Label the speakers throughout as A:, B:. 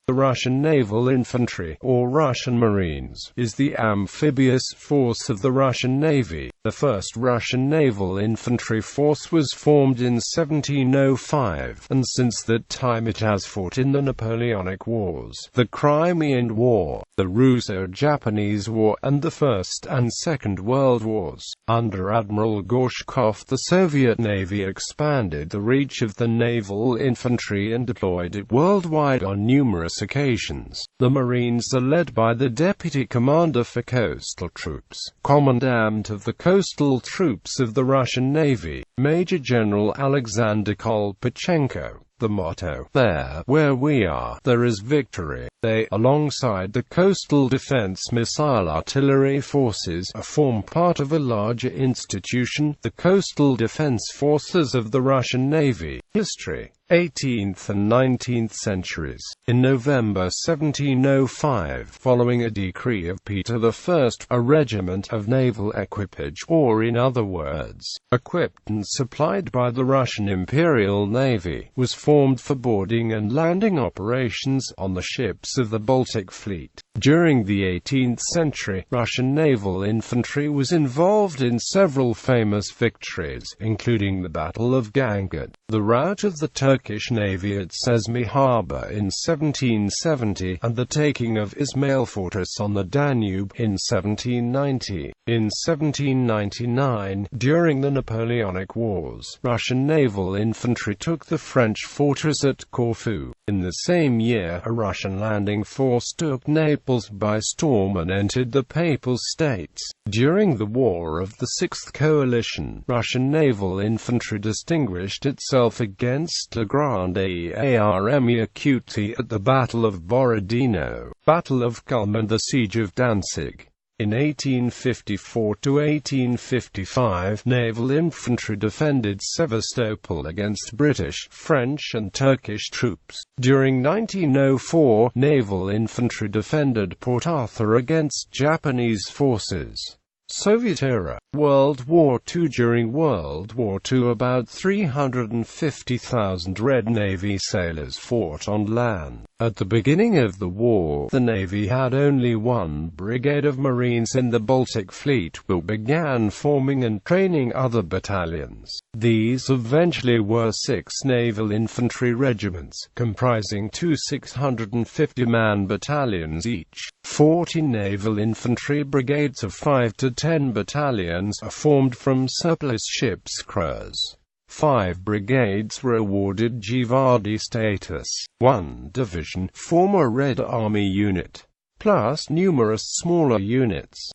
A: The Russian Naval Infantry, or Russian Marines, is the amphibious force of the Russian Navy. The first Russian naval infantry force was formed in 1705, and since that time it has fought in the Napoleonic Wars, the Crimean War, the Russo-Japanese War, and the First and Second World Wars. Under Admiral Gorshkov, the Soviet Navy expanded the reach of the naval infantry and deployed it worldwide on numerous occasions. The Marines are led by the Deputy Commander for Coastal Troops, Commandant of the Coastal Troops of the Russian Navy, Major General Aleksandr Kolpachenko. The motto, "There, where we are, there is victory." They, alongside the Coastal Defense Missile Artillery Forces, form part of a larger institution, the Coastal Defense Forces of the Russian Navy. History: 18th and 19th centuries. In November 1705, following a decree of Peter I, a regiment of naval equipage, or in other words, equipped and supplied by the Russian Imperial Navy, was formed for boarding and landing operations on the ships of the Baltic Fleet. During the 18th century, Russian naval infantry was involved in several famous victories, including the Battle of Gangad, the rout of the Turkish Navy at Sesme Harbor in 1770, and the taking of Ismail Fortress on the Danube in 1790. In 1799, during the Napoleonic Wars, Russian naval infantry took the French fortress at Corfu. In the same year, a Russian landing force took Naples by storm and entered the Papal States. During the War of the Sixth Coalition, Russian naval infantry distinguished itself against La Grande Armée Acute at the Battle of Borodino, Battle of Kulm, and the Siege of Danzig. In 1854 to 1855, naval infantry defended Sevastopol against British, French, and Turkish troops. During 1904, naval infantry defended Port Arthur against Japanese forces. Soviet era. World War II. During World War II, about 350,000 Red Navy sailors fought on land. At the beginning of the war, the Navy had only one brigade of Marines in the Baltic Fleet, but began forming and training other battalions. These eventually were 6 naval infantry regiments, comprising 2 650-man battalions each. 40 naval infantry brigades of 5 to 10 battalions are formed from surplus ships' crews. 5 brigades were awarded Gvardi status. 1 division, former Red Army unit, plus numerous smaller units.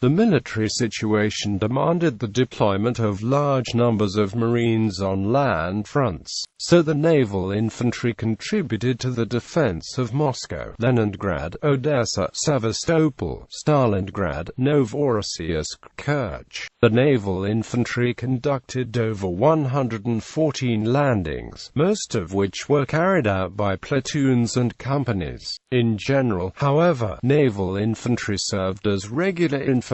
A: The military situation demanded the deployment of large numbers of Marines on land fronts, so the naval infantry contributed to the defense of Moscow, Leningrad, Odessa, Sevastopol, Stalingrad, Novorossiysk, Kerch. The naval infantry conducted over 114 landings, most of which were carried out by platoons and companies. In general, however, naval infantry served as regular infantry,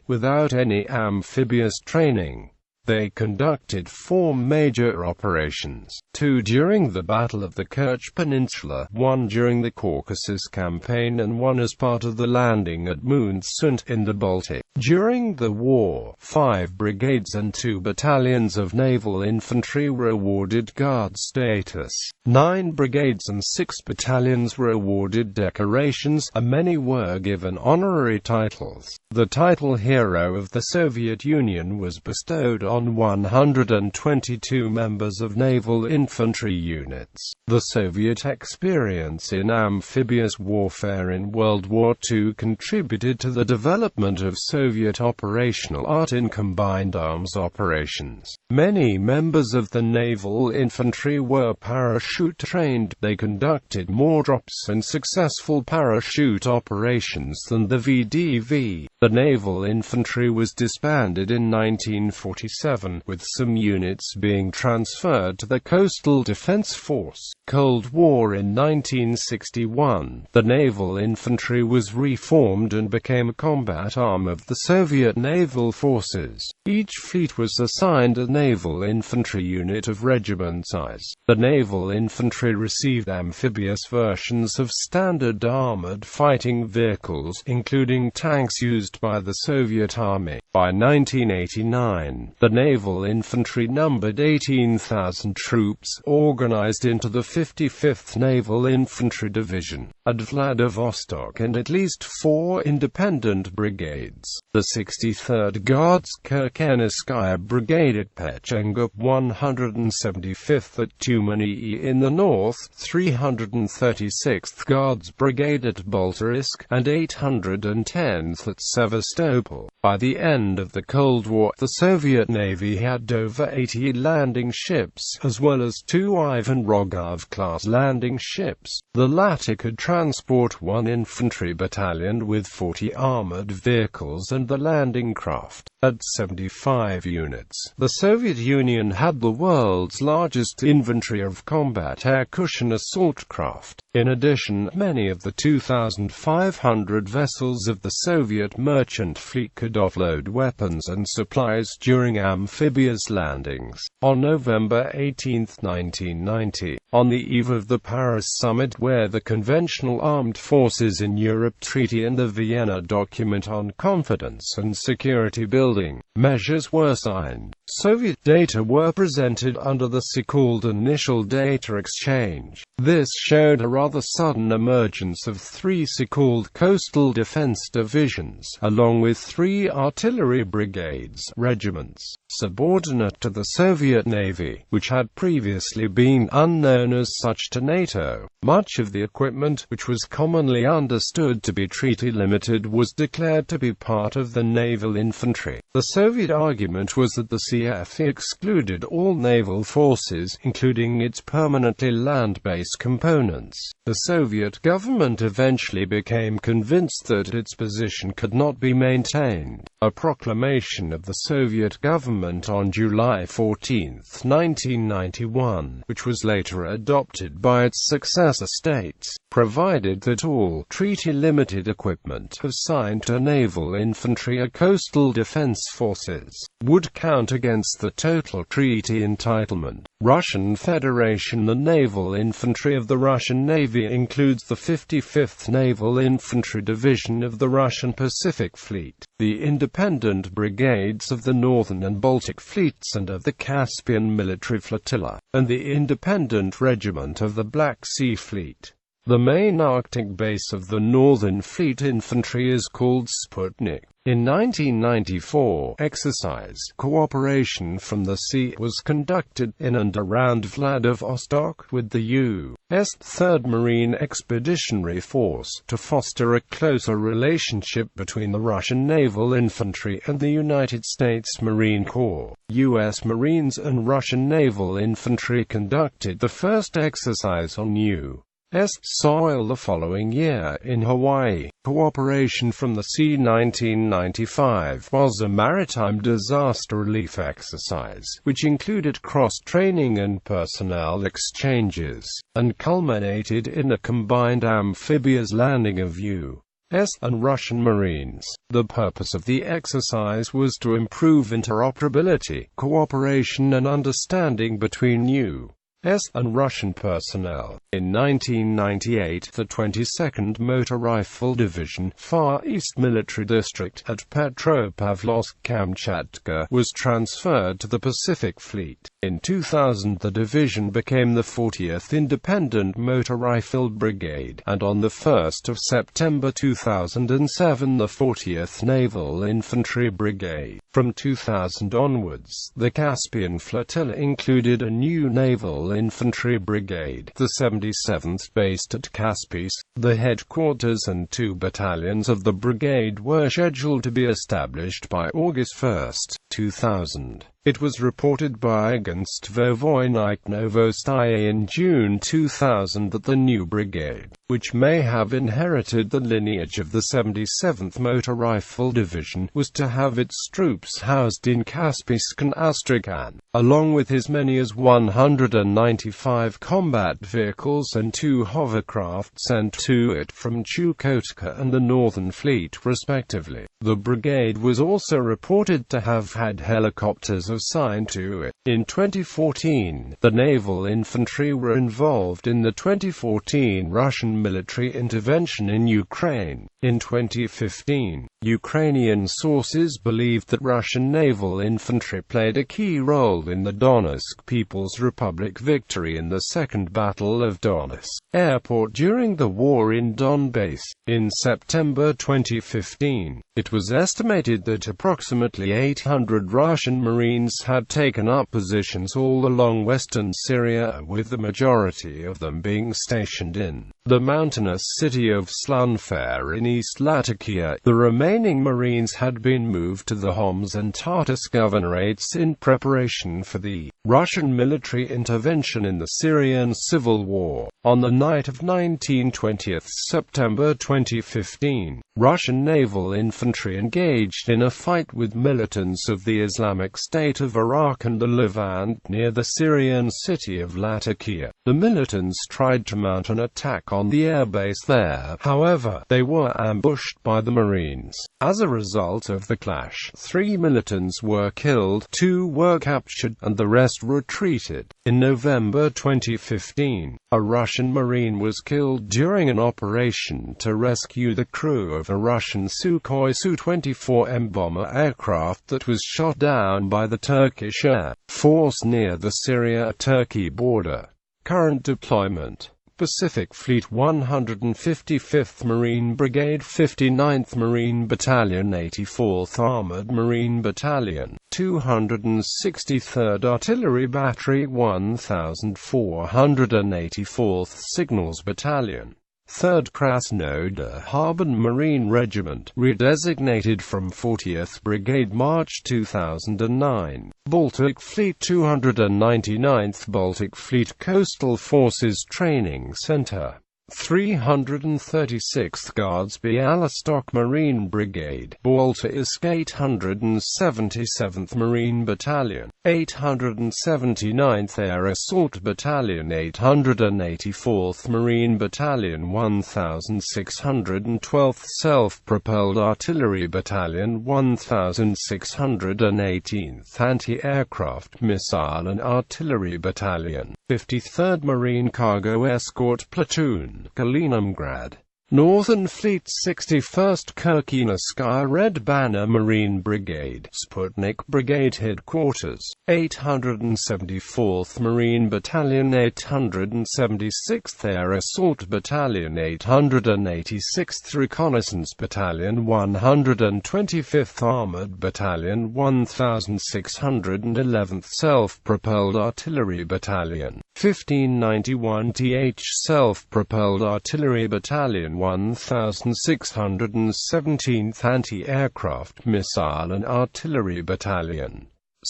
A: without any amphibious training. They conducted 4 major operations, 2 during the Battle of the Kerch Peninsula, 1 during the Caucasus Campaign, and 1 as part of the landing at Moonsund in the Baltic. During the war, 5 brigades and 2 battalions of naval infantry were awarded Guard status. 9 brigades and 6 battalions were awarded decorations, and many were given honorary titles. The title Hero of the Soviet Union was bestowed on 122 members of naval infantry units. The Soviet experience in amphibious warfare in World War II contributed to the development of Soviet operational art in combined arms operations. Many members of the naval infantry were parachute trained. They conducted more drops and successful parachute operations than the VDV. The naval infantry was disbanded in 1947. 1947, with some units being transferred to the Coastal Defense Force. Cold War. In 1961, the Naval Infantry was reformed and became a combat arm of the Soviet naval forces. Each fleet was assigned a naval infantry unit of regiment size. The Naval Infantry received amphibious versions of standard armored fighting vehicles, including tanks used by the Soviet Army. By 1989, the Naval Infantry numbered 18,000 troops, organized into the 55th Naval Infantry Division at Vladivostok and at least 4 independent brigades. The 63rd Guards Kirchenskaya Brigade at Pechenga, 175th at Tumani in the north, 336th Guards Brigade at Boltarisk, and 810th at Sevastopol. By the end of the Cold War, the Soviet Navy had over 80 landing ships, as well as 2 Ivan Rogov-class landing ships. The latter could transport 1 infantry battalion with 40 armored vehicles and the landing craft at 75 units. The Soviet Union had the world's largest inventory of combat air cushion assault craft. In addition, many of the 2,500 vessels of the Soviet merchant fleet could offload weapons and supplies during amphibious landings. On November 18, 1990, on the eve of the Paris summit, where the Conventional Armed Forces in Europe Treaty and the Vienna Document on Confidence and Security Building measures were signed, Soviet data were presented under the so-called Initial Data Exchange. This showed a rather sudden emergence of 3 so-called coastal defense divisions, along with 3 artillery brigades, regiments, subordinate to the Soviet Navy, which had previously been unknown as such to NATO. Much of the equipment, which was commonly understood to be treaty-limited, was declared to be part of the naval infantry. The Soviet argument was that the CFE excluded all naval forces, including its permanently land-based components. The Soviet government eventually became convinced that its position could not be maintained. A proclamation of the Soviet government on July 14, 1991, which was later adopted by its successor states, provided that all treaty-limited equipment assigned to naval infantry or coastal defense forces would count against the total treaty entitlement. Russian Federation. The naval infantry of the Russian Navy includes the 55th Naval Infantry Division of the Russian Pacific Fleet, the independent brigades of the Northern and Baltic Fleets and of the Caspian Military Flotilla, and the independent regiment of the Black Sea Fleet. The main Arctic base of the Northern Fleet Infantry is called Sputnik. In 1994, exercise Cooperation from the Sea was conducted in and around Vladivostok with the U.S. 3rd Marine Expeditionary Force to foster a closer relationship between the Russian Naval Infantry and the United States Marine Corps. U.S. Marines and Russian Naval Infantry conducted the first exercise on U.S. soil the following year in Hawaii. Cooperation from the Sea 1995 was a maritime disaster relief exercise, which included cross-training and personnel exchanges, and culminated in a combined amphibious landing of U.S. and Russian Marines. The purpose of the exercise was to improve interoperability, cooperation and understanding between U.S. and Russian personnel. In 1998, the 22nd Motor Rifle Division, Far East Military District, at Petropavlovsk-Kamchatka, was transferred to the Pacific Fleet. In 2000, the division became the 40th Independent Motor Rifle Brigade, and on the 1st of September 2007, the 40th Naval Infantry Brigade. From 2000 onwards, the Caspian Flotilla included a new Naval Infantry Brigade, the 77th, based at Caspice. The headquarters and 2 battalions of the brigade were scheduled to be established by August 1, 2000. It was reported by Agentstvo Vojnik Novosti in June 2000 that the new brigade, which may have inherited the lineage of the 77th Motor Rifle Division, was to have its troops housed in Kaspiysk and Astrakhan, along with as many as 195 combat vehicles and 2 hovercraft sent to it from Chukotka and the Northern Fleet, respectively. The brigade was also reported to have had helicopters assigned to it. In 2014, the Naval Infantry were involved in the 2014 Russian military intervention in Ukraine. In 2015, Ukrainian sources believed that Russian Naval Infantry played a key role in the Donetsk People's Republic victory in the Second Battle of Donetsk Airport during the war in Donbass. In September 2015, it was estimated that approximately 800 Russian Marines had taken up positions all along western Syria, with the majority of them being stationed in the mountainous city of Slunfair in East Latakia. The remaining Marines had been moved to the Homs and Tartus governorates in preparation for the Russian military intervention in the Syrian civil war. On the night of 19-20 September 2015, Russian Naval Infantry engaged in a fight with militants of the Islamic State of Iraq and the Levant near the Syrian city of Latakia. The militants tried to mount an attack on the airbase there, however, they were ambushed by the Marines. As a result of the clash, 3 militants were killed, 2 were captured, and the rest retreated. In November 2015, a Russian Marine was killed during an operation to rescue the crew of a Russian Sukhoi Su-24M bomber aircraft that was shot down by the Turkish Air Force near the Syria-Turkey border. Current deployment: Pacific Fleet 155th Marine Brigade, 59th Marine Battalion, 84th Armored Marine Battalion, 263rd Artillery Battery, 1484th Signals Battalion, 3rd Krasnodar Harbin Marine Regiment, redesignated from 40th Brigade March 2009. Baltic Fleet 299th Baltic Fleet Coastal Forces Training Center, 336th Guards Bialystok Marine Brigade, Baltaisk 877th Marine Battalion, 879th Air Assault Battalion, 884th Marine Battalion, 1612th Self-Propelled Artillery Battalion, 1618th Anti-Aircraft Missile and Artillery Battalion, 53rd Marine Cargo Escort Platoon, Kaliningrad. Northern Fleet 61st Kirkineskaya Red Banner Marine Brigade, Sputnik Brigade Headquarters, 874th Marine Battalion, 876th Air Assault Battalion, 886th Reconnaissance Battalion, 125th Armored Battalion, 1611th Self-Propelled Artillery Battalion, 1591th Self-Propelled Artillery Battalion, 1617th Anti-Aircraft Missile and Artillery Battalion,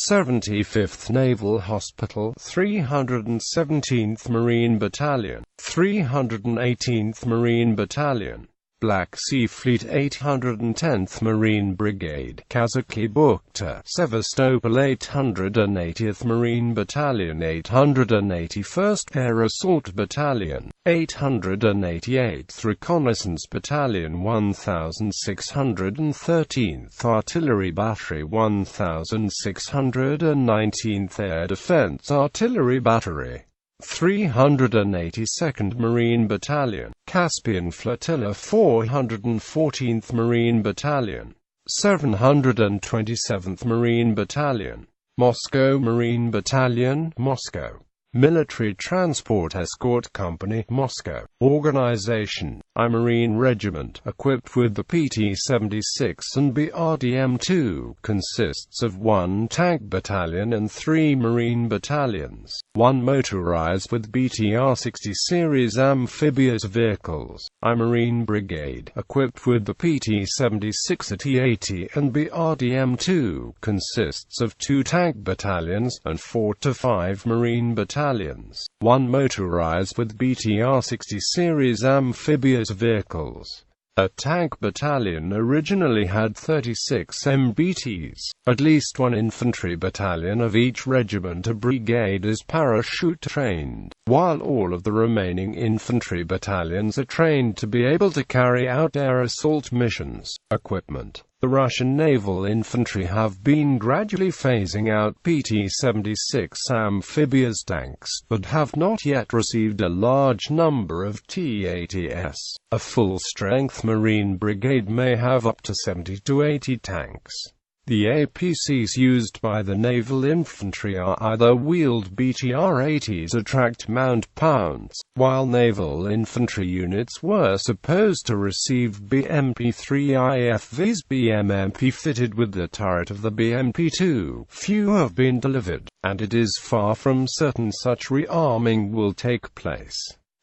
A: 75th Naval Hospital, 317th Marine Battalion, 318th Marine Battalion, Black Sea Fleet 810th Marine Brigade, Kazakhi Bukhta, Sevastopol 880th Marine Battalion, 881st Air Assault Battalion, 888th Reconnaissance Battalion, 1613th Artillery Battery, 1619th Air Defense Artillery Battery, 382nd Marine Battalion, Caspian Flotilla, 414th Marine Battalion, 727th Marine Battalion, Moscow Marine Battalion, Moscow Military Transport Escort Company, Moscow. Organization: I Marine Regiment, equipped with the PT-76 and BRDM-2, consists of 1 tank battalion and 3 marine battalions, 1 motorized with BTR-60 series amphibious vehicles. I Marine Brigade, equipped with the PT-76 at E-80 and BRDM-2, consists of 2 tank battalions and 4 to 5 marine battalions, 1 motorized with BTR-60 series amphibious vehicles. A tank battalion originally had 36 MBTs. At least 1 infantry battalion of each regiment or brigade is parachute trained, while all of the remaining infantry battalions are trained to be able to carry out air assault missions. Equipment. The Russian Naval Infantry have been gradually phasing out PT-76 amphibious tanks, but have not yet received a large number of T-80s. A full-strength Marine Brigade may have up to 70 to 80 tanks. The APCs used by the Naval Infantry are either wheeled BTR-80s or tracked mount pounds, while Naval Infantry units were supposed to receive BMP-3 IFVs BMMP fitted with the turret of the BMP-2. Few have been delivered, and it is far from certain such rearming will take place.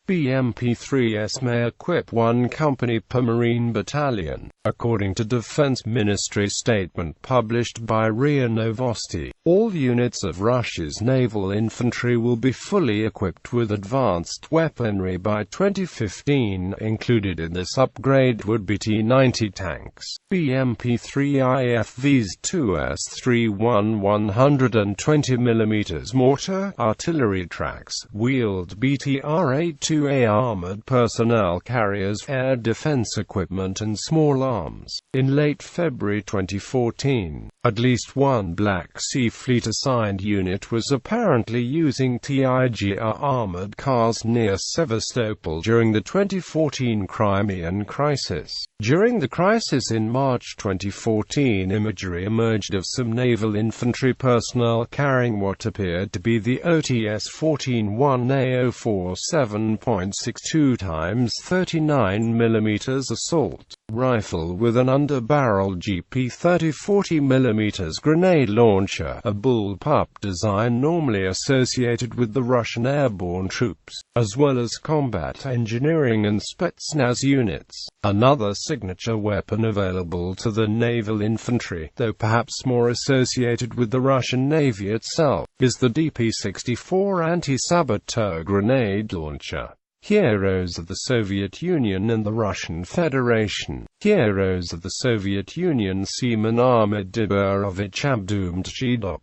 A: BMP-3s may equip 1 company per Marine battalion, according to Defense Ministry statement published by RIA Novosti. All units of Russia's naval infantry will be fully equipped with advanced weaponry by 2015. Included in this upgrade would be T-90 tanks, BMP-3 IFVs 2S-31 120mm mortar, artillery tracks, wheeled BTR-82A armored personnel carriers, air defense equipment and small arms. In late February 2014, at least 1 Black Sea Fleet assigned unit was apparently using TIGR armored cars near Sevastopol during the 2014 Crimean crisis. During the crisis in March 2014, imagery emerged of some naval infantry personnel carrying what appeared to be the OTS-14-1A04 7.62 x 39mm assault rifle with an underbarrel GP30 40mm grenade launcher, a bullpup design normally associated with the Russian airborne troops, as well as combat engineering and Spetsnaz units. Another signature weapon available to the naval infantry, though perhaps more associated with the Russian Navy itself, is the DP-64 anti-saboteur grenade launcher. Heroes of the Soviet Union and the Russian Federation. Heroes of the Soviet Union: Seaman Ahmed Diberovich Abdumtjidov,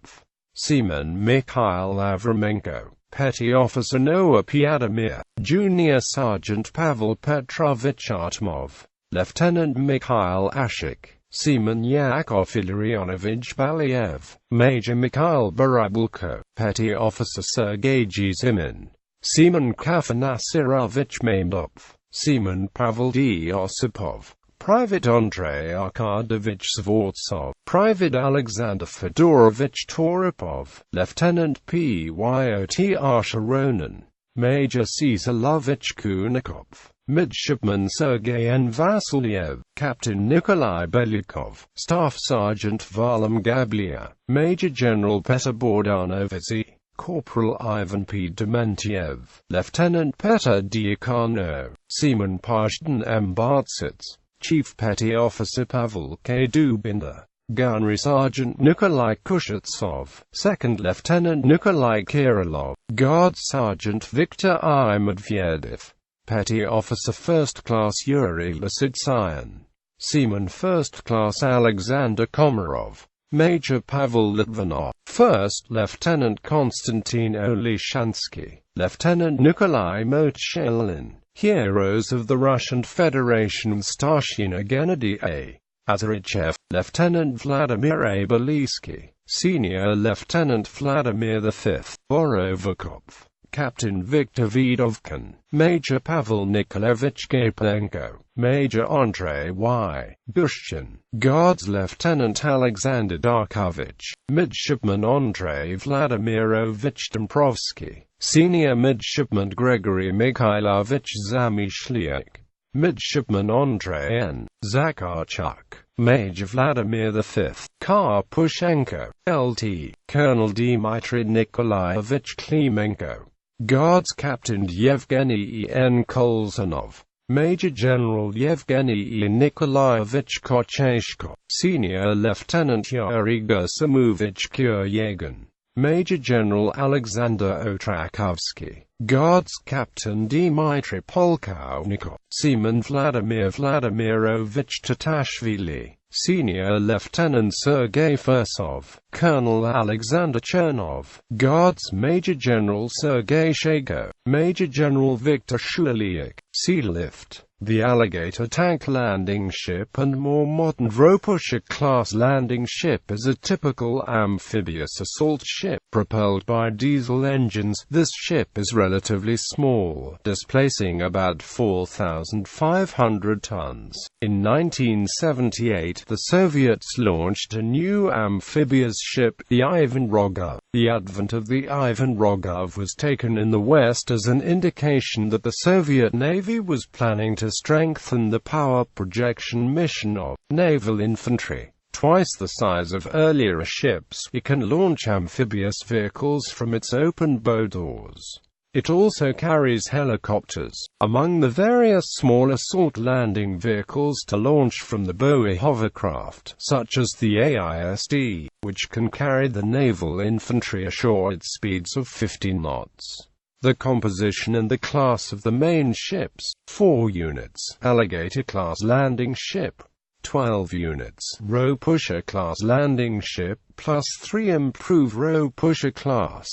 A: Seaman Mikhail Avramenko, Petty Officer Noah Piadomir, Junior Sergeant Pavel Petrovich Artemov, Lieutenant Mikhail Ashik, Seaman Yakov Illarionovich Baliev, Major Mikhail Barabulko, Petty Officer Sergei Zimin, Seaman Kafanasirovich Maimdov, Seaman Pavel D. Osipov, Private Andrei Arkadovich Svortsov, Private Alexander Fedorovich Toropov, Lieutenant Pyotr Sharonin, Major Cesilovich Kunikov, Midshipman Sergei N. Vasilyev, Captain Nikolai Belyakov, Staff Sergeant Valim Gablia, Major General Petr Bogdanovitsy, Corporal Ivan P. Dementiev, Lieutenant Petr Diakono, Seaman Pashdan M. Bartsits, Chief Petty Officer Pavel K. Dubinda, Gunnery Sergeant Nikolai Kushetsov, Second Lieutenant Nikolai Kirilov, Guard Sergeant Viktor I. Medvedev, Petty Officer First Class Yuri Lisitsyan, Seaman First Class Alexander Komarov, Major Pavel Litvinov, First Lieutenant Konstantin Olishansky, Lieutenant Nikolai Motshelin. Heroes of the Russian Federation: Starshina Gennady A. Azarichev, Lieutenant Vladimir A. Belitsky, Senior Lieutenant Vladimir V. Borovikov, Captain Viktor Vidovkin, Major Pavel Nikolaevich Gapenko, Major Andrei Y. Gushchin, Guards Lieutenant Alexander Darkovich, Midshipman Andrei Vladimirovich Dombrovsky, Senior Midshipman Gregory Mikhailovich Zamishliak, Midshipman Andrei N. Zakharchuk, Major Vladimir V. Karpushenko, Lt. Colonel Dmitry Nikolaevich Klimenko, Guards Captain Yevgeny N. Kolzanov, Major General Yevgeny Nikolaevich Kocheshko, Senior Lieutenant Yuri Gerasimovich Kuryagin, Major General Alexander Otrakovsky, Guards Captain Dmitry Polkovnikov, Seaman Vladimir Vladimirovich Tatashvili, Senior Lieutenant Sergei Fursov, Colonel Alexander Chernov, Guards Major General Sergei Shago, Major General Viktor Shuliak, Sea Lift, the Alligator tank landing ship and more modern Ropusha-class landing ship is a typical amphibious assault ship, propelled by diesel engines. This ship is relatively small, displacing about 4,500 tons. In 1978, the Soviets launched a new amphibious ship, the Ivan Rogov. The advent of the Ivan Rogov was taken in the West as an indication that the Soviet Navy was planning to strengthen the power projection mission of naval infantry. Twice the size of earlier ships, it can launch amphibious vehicles from its open bow doors. It also carries helicopters, among the various small assault landing vehicles to launch from the Bowie hovercraft, such as the AISD, which can carry the naval infantry ashore at speeds of 15 knots. The composition and the class of the main ships: 4 units, Alligator-class landing ship; 12 units, Ropusha-class landing ship, plus 3 improved Ropusha-class;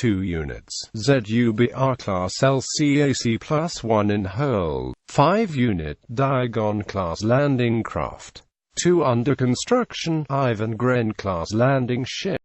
A: 2 units, ZUBR-class LCAC plus 1 in whole; 5-unit, Diagon-class landing craft; 2 under construction, Ivan Gren-class landing ship.